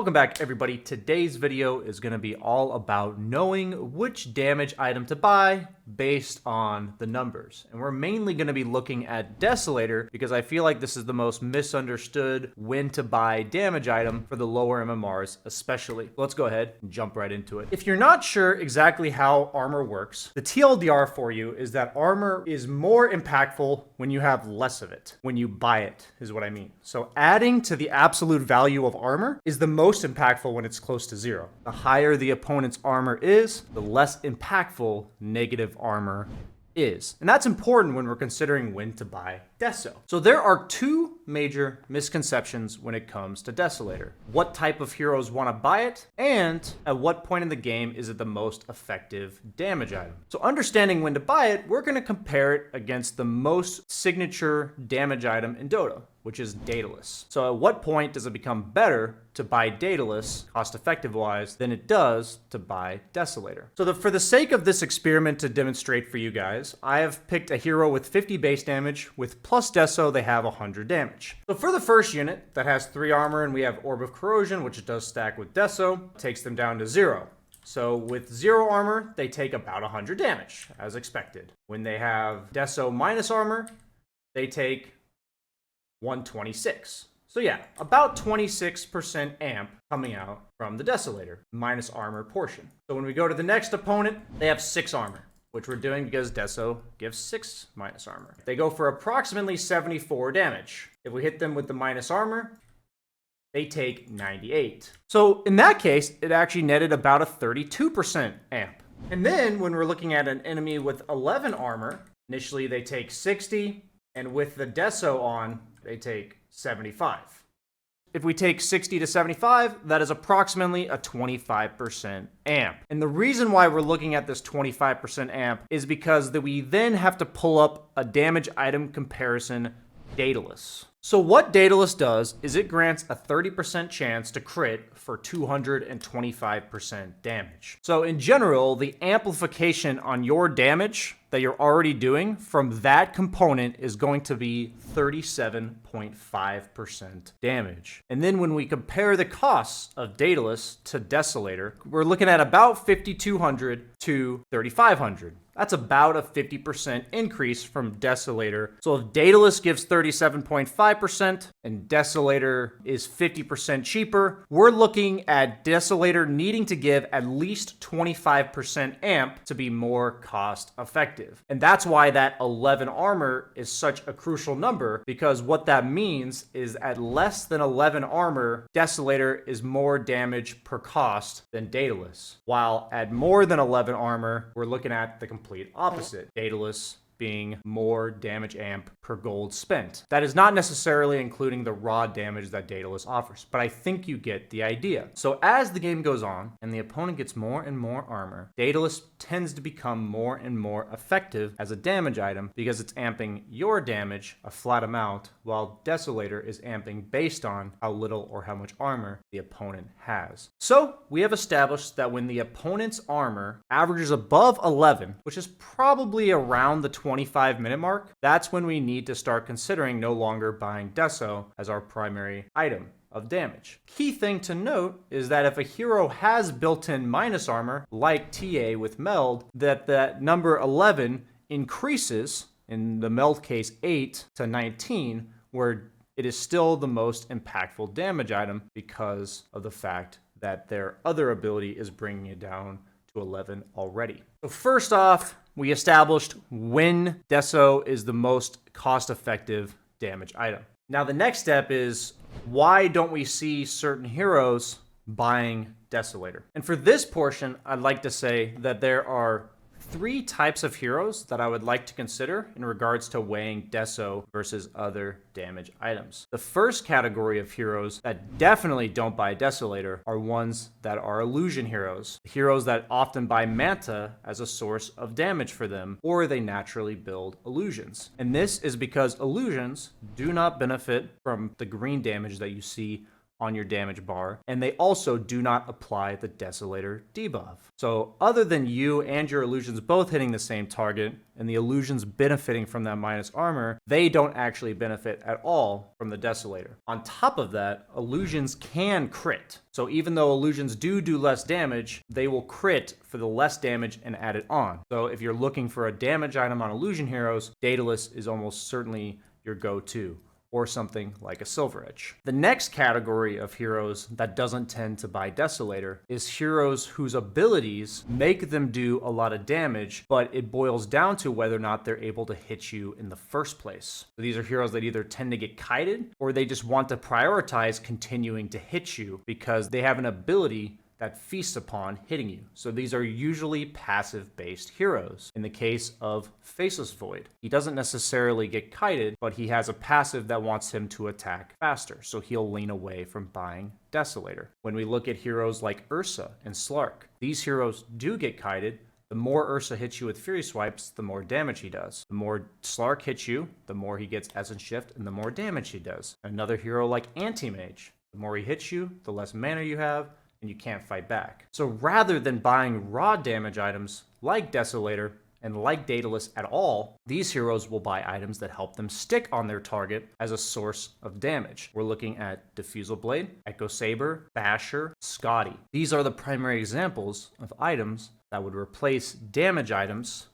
Welcome back, everybody. Today's video is going to be all about knowing which damage item to buy based on the numbers. And we're mainly going to be looking at Desolator because I feel like this is the most misunderstood when to buy damage item for the lower MMRs especially. Let's go ahead and jump right into it. If you're not sure exactly how armor works, the TLDR for you is that armor is more impactful when you have less of it. When you buy it is what I mean. So adding to the absolute value of armor is the most impactful when it's close to zero. The higher the opponent's armor is, the less impactful negative armor is. And that's important when we're considering when to buy Deso. So there are two major misconceptions when it comes to Desolator. What type of heroes want to buy it, and at what point in the game is it the most effective damage item. So understanding when to buy it, we're going to compare it against the most signature damage item in Dota, which is Daedalus. So at what point does it become better to buy Daedalus, cost-effective wise, than it does to buy Desolator? So for the sake of this experiment to demonstrate for you guys, I have picked a hero with 50 base damage. With plus Deso, they have 100 damage. So for the first unit that has 3 armor and we have Orb of Corrosion, which does stack with Deso, takes them down to 0. So with 0 armor, they take about 100 damage, as expected. When they have Deso minus armor, they take 126. So yeah, about 26% amp coming out from the Desolator, minus armor portion. So when we go to the next opponent, they have 6 armor, which we're doing because Deso gives 6 minus armor. They go for approximately 74 damage. If we hit them with the minus armor, they take 98. So in that case, it actually netted about a 32% amp. And then when we're looking at an enemy with 11 armor, initially they take 60, and with the Deso on, they take 75. If we take 60 to 75, that is approximately a 25% amp. And the reason why we're looking at this 25% amp is because we then have to pull up a damage item comparison Daedalus. So what Daedalus does is it grants a 30% chance to crit for 225% damage. So in general, the amplification on your damage that you're already doing from that component is going to be 37.5% damage. And then when we compare the costs of Daedalus to Desolator, we're looking at about 5,200 to 3,500. That's about a 50% increase from Desolator. So if Daedalus gives 37.5% and Desolator is 50% cheaper, we're looking at Desolator needing to give at least 25% amp to be more cost effective. And that's why that 11 armor is such a crucial number, because what that means is at less than 11 armor, Desolator is more damage per cost than Daedalus. While at more than 11 armor, we're looking at the complete opposite. Daedalus being more damage amp per gold spent. That is not necessarily including the raw damage that Daedalus offers, but I think you get the idea. So as the game goes on and the opponent gets more and more armor, Daedalus tends to become more and more effective as a damage item because it's amping your damage a flat amount, while Desolator is amping based on how little or how much armor the opponent has. So we have established that when the opponent's armor averages above 11, which is probably around the 25-minute mark, that's when we need to start considering no longer buying Deso as our primary item of damage. Key thing to note is that if a hero has built-in minus armor, like TA with Meld, that number 11 increases, in the Meld case 8 to 19, where it is still the most impactful damage item because of the fact that their other ability is bringing it down to 11 already. So first off, we established when Deso is the most cost-effective damage item. Now the next step is, why don't we see certain heroes buying Desolator? And for this portion, I'd like to say that there are 3 types of heroes that I would like to consider in regards to weighing Deso versus other damage items. The first category of heroes that definitely don't buy Desolator are ones that are illusion heroes. Heroes that often buy Manta as a source of damage for them, or they naturally build illusions. And this is because illusions do not benefit from the green damage that you see on your damage bar, and they also do not apply the Desolator debuff. So other than you and your illusions both hitting the same target, and the illusions benefiting from that minus armor, they don't actually benefit at all from the Desolator. On top of that, illusions can crit. So even though illusions do less damage, they will crit for the less damage and add it on. So if you're looking for a damage item on illusion heroes, Daedalus is almost certainly your go-to, or something like a Silver Edge. The next category of heroes that doesn't tend to buy Desolator is heroes whose abilities make them do a lot of damage, but it boils down to whether or not they're able to hit you in the first place. So these are heroes that either tend to get kited, or they just want to prioritize continuing to hit you because they have an ability that feasts upon hitting you. So these are usually passive-based heroes. In the case of Faceless Void, he doesn't necessarily get kited, but he has a passive that wants him to attack faster, so he'll lean away from buying Desolator. When we look at heroes like Ursa and Slark, these heroes do get kited. The more Ursa hits you with Fury Swipes, the more damage he does. The more Slark hits you, the more he gets Essence Shift, and the more damage he does. Another hero like Anti-Mage, the more he hits you, the less mana you have, and you can't fight back. So rather than buying raw damage items like Desolator and like Daedalus at all, these heroes will buy items that help them stick on their target as a source of damage. We're looking at Diffusal Blade, Echo Saber, Basher, Scotty. These are the primary examples of items that would replace damage items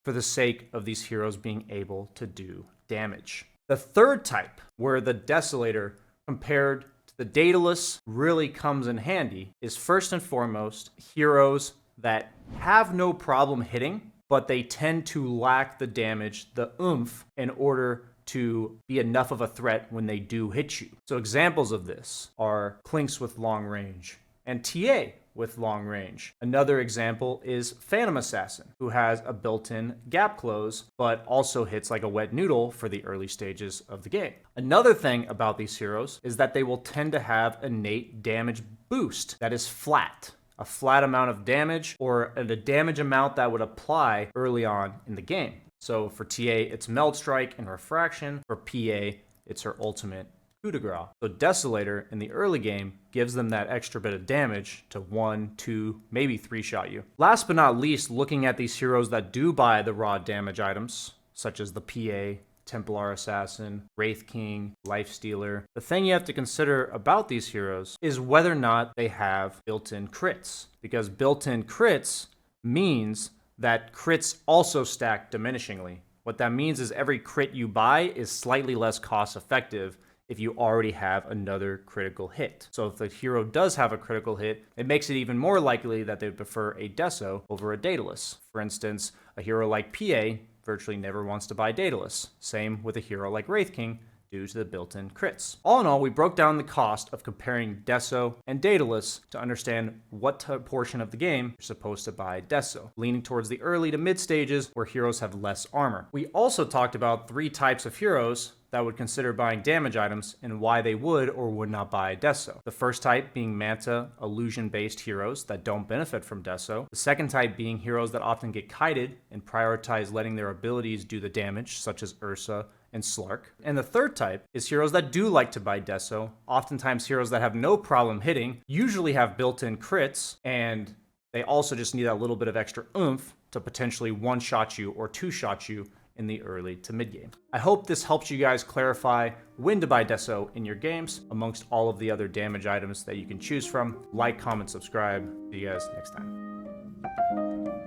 for the sake of these heroes being able to do damage. The third type, where the Desolator compared the Daedalus really comes in handy, is first and foremost heroes that have no problem hitting, but they tend to lack the damage, the oomph, in order to be enough of a threat when they do hit you. So examples of this are Clinks with long range and TA with long range. Another example is Phantom Assassin, who has a built-in gap close, but also hits like a wet noodle for the early stages of the game. Another thing about these heroes is that they will tend to have innate damage boost that is flat. A flat amount of damage, or a damage amount that would apply early on in the game. So for TA, it's Meld Strike and Refraction. For PA, it's her ultimate coup de grace. So Desolator in the early game gives them that extra bit of damage to 1, 2, maybe 3-shot you. Last but not least, looking at these heroes that do buy the raw damage items, such as the PA, Templar Assassin, Wraith King, Lifestealer. The thing you have to consider about these heroes is whether or not they have built-in crits, because built-in crits means that crits also stack diminishingly. What that means is every crit you buy is slightly less cost-effective if you already have another critical hit. So if the hero does have a critical hit, it makes it even more likely that they would prefer a Deso over a Daedalus. For instance, a hero like PA virtually never wants to buy Daedalus. Same with a hero like Wraith King due to the built-in crits. All in all, we broke down the cost of comparing Deso and Daedalus to understand what portion of the game you're supposed to buy Deso, leaning towards the early to mid stages where heroes have less armor. We also talked about 3 types of heroes that would consider buying damage items and why they would or would not buy Deso. The first type being Manta, illusion-based heroes that don't benefit from Deso. The second type being heroes that often get kited and prioritize letting their abilities do the damage, such as Ursa and Slark. And the third type is heroes that do like to buy Deso, oftentimes heroes that have no problem hitting, usually have built-in crits, and they also just need that little bit of extra oomph to potentially one-shot you or two-shot you in the early to mid game. I hope this helps you guys clarify when to buy Deso in your games amongst all of the other damage items that you can choose from. Like, comment, subscribe. See you guys next time.